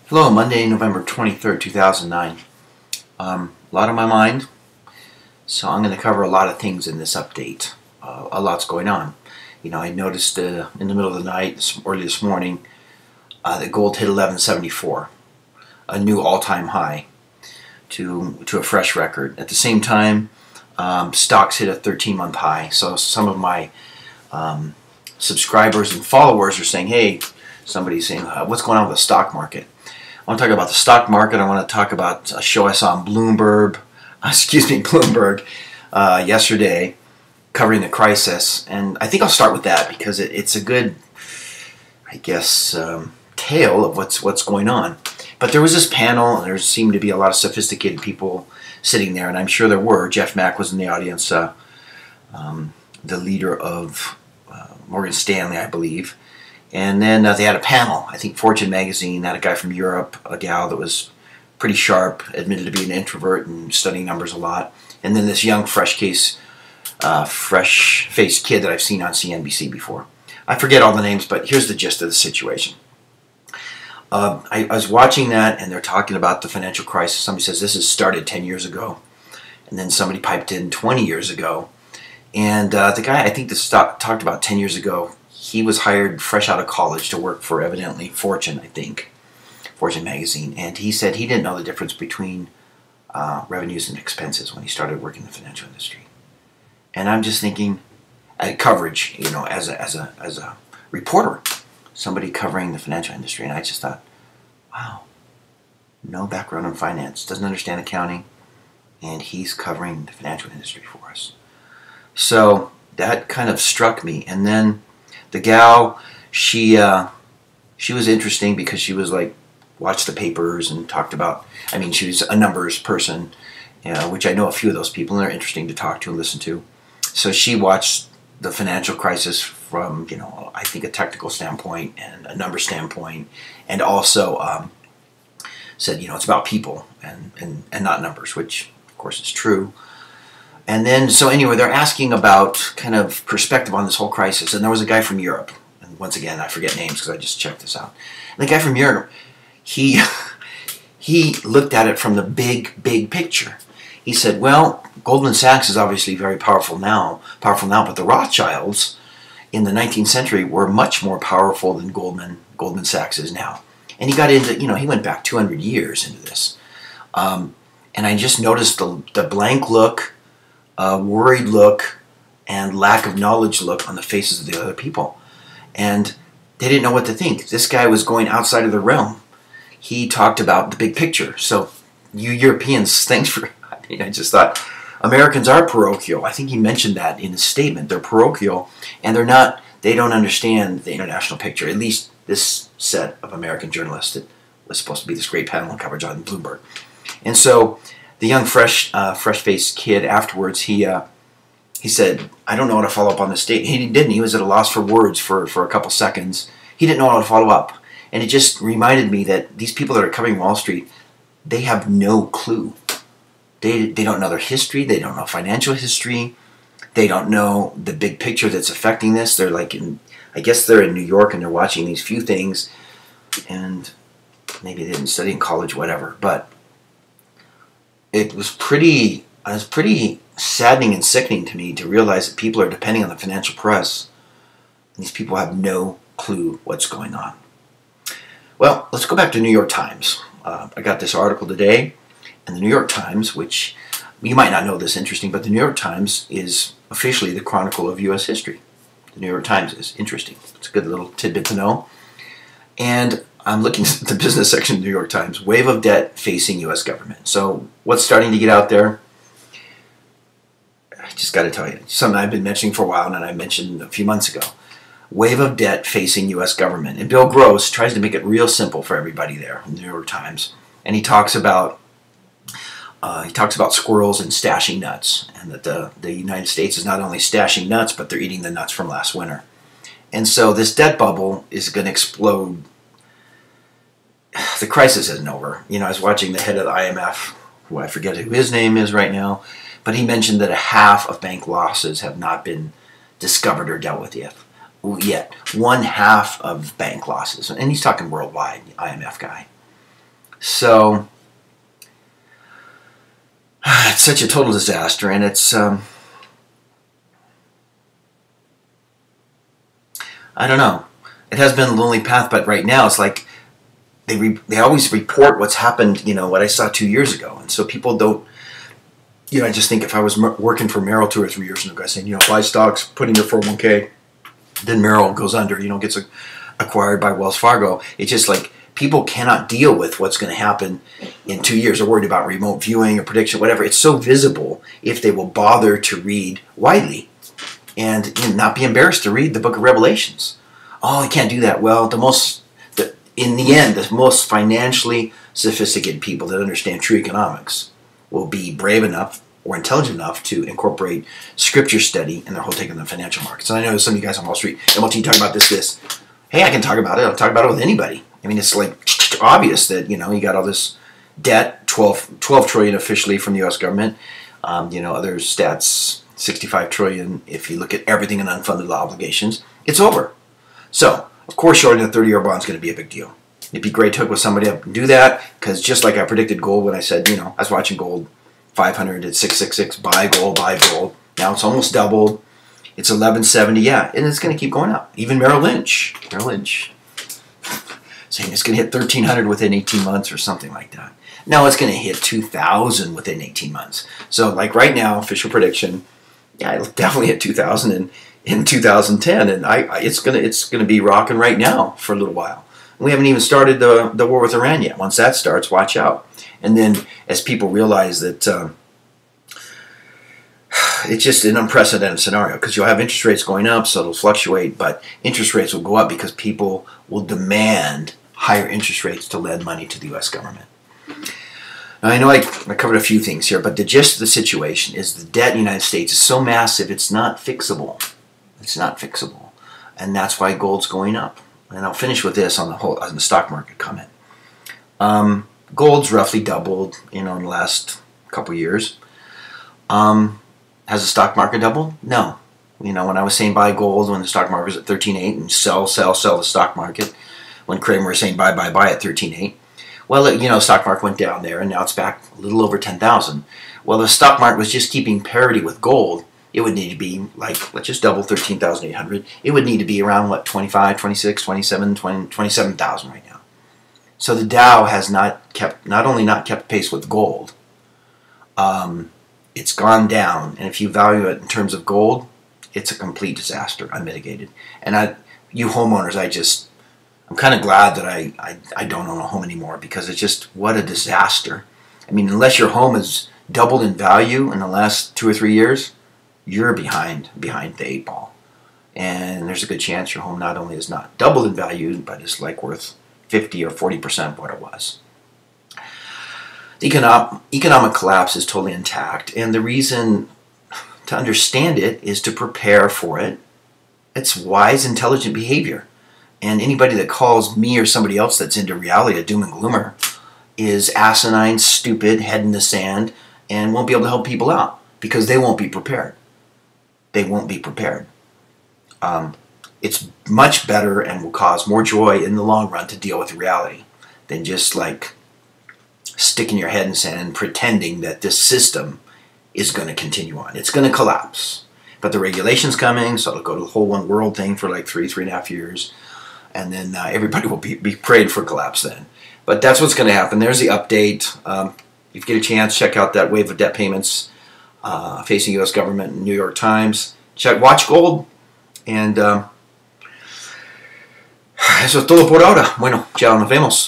Hello, Monday, November 23rd, 2009. A lot on my mind, so I'm going to cover a lot of things in this update. A lot's going on. I noticed in the middle of the night, early this morning, that gold hit 1174, a new all-time high to a fresh record. At the same time, stocks hit a 13-month high, so some of my subscribers and followers are saying, hey, somebody's saying, what's going on with the stock market? I want to talk about the stock market. I want to talk about a show I saw on Bloomberg yesterday, covering the crisis. And I think I'll start with that because it's a good, I guess, tale of what's going on. But there was this panel, and there seemed to be a lot of sophisticated people sitting there, and I'm sure there were. Jeff Mack was in the audience, the leader of Morgan Stanley, I believe. And then they had a panel. I think Fortune magazine had a guy from Europe, a gal that was pretty sharp, admitted to be an introvert and studying numbers a lot. And then this young, fresh-faced kid that I've seen on CNBC before. I forget all the names, but here's the gist of the situation. I was watching that, and they're talking about the financial crisis. Somebody says this has started 10 years ago. And then somebody piped in 20 years ago. And the guy, I think this talked about 10 years ago, he was hired fresh out of college to work for, evidently, Fortune magazine. And he said he didn't know the difference between revenues and expenses when he started working in the financial industry. And I'm just thinking, coverage, as a reporter, somebody covering the financial industry. And I just thought, wow, no background in finance, doesn't understand accounting, and he's covering the financial industry for us. So that kind of struck me. And then the gal, she was interesting because she was like, watched the papers and talked about, she was a numbers person, which I know a few of those people, and they're interesting to talk to and listen to. So she watched the financial crisis from, I think a technical standpoint and a number standpoint, and also said, it's about people and not numbers, which of course is true. And then, so anyway, they're asking about kind of perspective on this whole crisis. And there was a guy from Europe. And once again, I forget names because I just checked this out. And the guy from Europe, he looked at it from the big picture. He said, well, Goldman Sachs is obviously very powerful now, but the Rothschilds in the 19th century were much more powerful than Goldman Sachs is now. And he got into, he went back 200 years into this. And I just noticed the blank look, worried look, and lack of knowledge look on the faces of the other people. And they didn't know what to think. This guy was going outside of the realm. He talked about the big picture. So you Europeans, thanks for, I just thought, Americans are parochial. I think he mentioned that in his statement. They're parochial, and they don't understand the international picture, at least this set of American journalists that was supposed to be this great panel and coverage on Bloomberg. And so the young, fresh-faced kid afterwards, he said, I don't know how to follow up on this statement. He didn't. He was at a loss for words for a couple seconds. He didn't know how to follow up. And it just reminded me that these people that are covering Wall Street, they have no clue. They don't know their history. They don't know financial history. They don't know the big picture that's affecting this. They're like I guess they're in New York and they're watching these few things, and maybe they didn't study in college, whatever. But it was pretty saddening and sickening to me to realize that people are depending on the financial press. And these people have no clue what's going on. Well, let's go back to New York Times. I got this article today, and the New York Times, which you might not know this interesting, but the New York Times is officially the chronicle of U.S. history. The New York Times is interesting. It's a good little tidbit to know. And I'm looking at the business section of the New York Times, wave of debt facing U.S. government. So what's starting to get out there? I just got to tell you, something I've been mentioning for a while, and I mentioned a few months ago. Wave of debt facing U.S. government. And Bill Gross tries to make it real simple for everybody there in the New York Times. And he talks about squirrels and stashing nuts, and that the United States is not only stashing nuts, but they're eating the nuts from last winter. And so this debt bubble is going to explode. The crisis isn't over. I was watching the head of the IMF, who I forget who his name is right now, but he mentioned that a half of bank losses have not been discovered or dealt with yet. 1/2 of bank losses. And he's talking worldwide, IMF guy. So it's such a total disaster, and it's I don't know. It has been a lonely path, but right now it's like they always report what's happened, what I saw 2 years ago, and so people don't. I just think if I was working for Merrill 2 or 3 years ago, guys saying, buy stocks, put in your 401k, then Merrill goes under, gets acquired by Wells Fargo. It's just like people cannot deal with what's going to happen in 2 years. They're worried about remote viewing or prediction, whatever. It's so visible if they will bother to read widely and not be embarrassed to read the book of Revelations. Oh, I can't do that. Well, in the end, the most financially sophisticated people that understand true economics will be brave enough or intelligent enough to incorporate scripture study in their whole take on the financial markets. And I know some of you guys on Wall Street, MLT, talk about this. Hey, I can talk about it. I'll talk about it with anybody. I mean, it's like obvious that, you got all this debt, 12 trillion officially from the U.S. government. Other stats, 65 trillion if you look at everything in unfunded obligations. It's over. So, of course, shorting a 30-year bond is going to be a big deal. It'd be great to hook with somebody up and do that, because just like I predicted gold when I said, I was watching gold 500 at 666, buy gold, buy gold. Now it's almost doubled. It's 1170, yeah, and it's going to keep going up. Even Merrill Lynch saying it's going to hit 1300 within 18 months or something like that. No, it's going to hit 2000 within 18 months. So like right now, official prediction, yeah, it'll definitely hit 2000 in 2010, and it's going to be rocking right now for a little while. We haven't even started the war with Iran yet. Once that starts, watch out. And then as people realize that it's just an unprecedented scenario, because you'll have interest rates going up, so it'll fluctuate, but interest rates will go up because people will demand higher interest rates to lend money to the U.S. government. Now, I know I covered a few things here, but the gist of the situation is the debt in the United States is so massive, it's not fixable. It's not fixable. And that's why gold's going up. And I'll finish with this on the stock market comment. Gold's roughly doubled, in the last couple years. Has the stock market doubled? No. When I was saying buy gold when the stock market was at 13.8 and sell the stock market, when Kramer was saying buy at 13.8, well, the stock market went down there, and now it's back a little over 10,000. Well, the stock market was just keeping parity with gold. It would need to be like, let's just double 13,800. It would need to be around, 25, 26, 27, 27,000 right now. So the Dow has not only not kept pace with gold, it's gone down. And if you value it in terms of gold, it's a complete disaster, unmitigated. And you homeowners, I'm kind of glad that I don't own a home anymore, because it's just, what a disaster. I mean, unless your home has doubled in value in the last 2 or 3 years, you're behind the 8 ball. And there's a good chance your home not only is not doubled in value, but is worth 50 or 40% of what it was. The economic collapse is totally intact, and the reason to understand it is to prepare for it. It's wise, intelligent behavior. And anybody that calls me or somebody else that's into reality a doom and gloomer is asinine, stupid, head in the sand, and won't be able to help people out, because they won't be prepared. They won't be prepared. It's much better and will cause more joy in the long run to deal with reality than just sticking your head in the sand and pretending that this system is going to continue on. It's going to collapse. But the regulation's coming, so it'll go to the whole one world thing for 3.5 years. And then everybody will be praying for collapse then. But that's what's going to happen. There's the update. If you get a chance, check out that wave of debt payments facing U.S. government in New York Times. Watch gold. And eso es todo por ahora. Bueno, chao, nos vemos.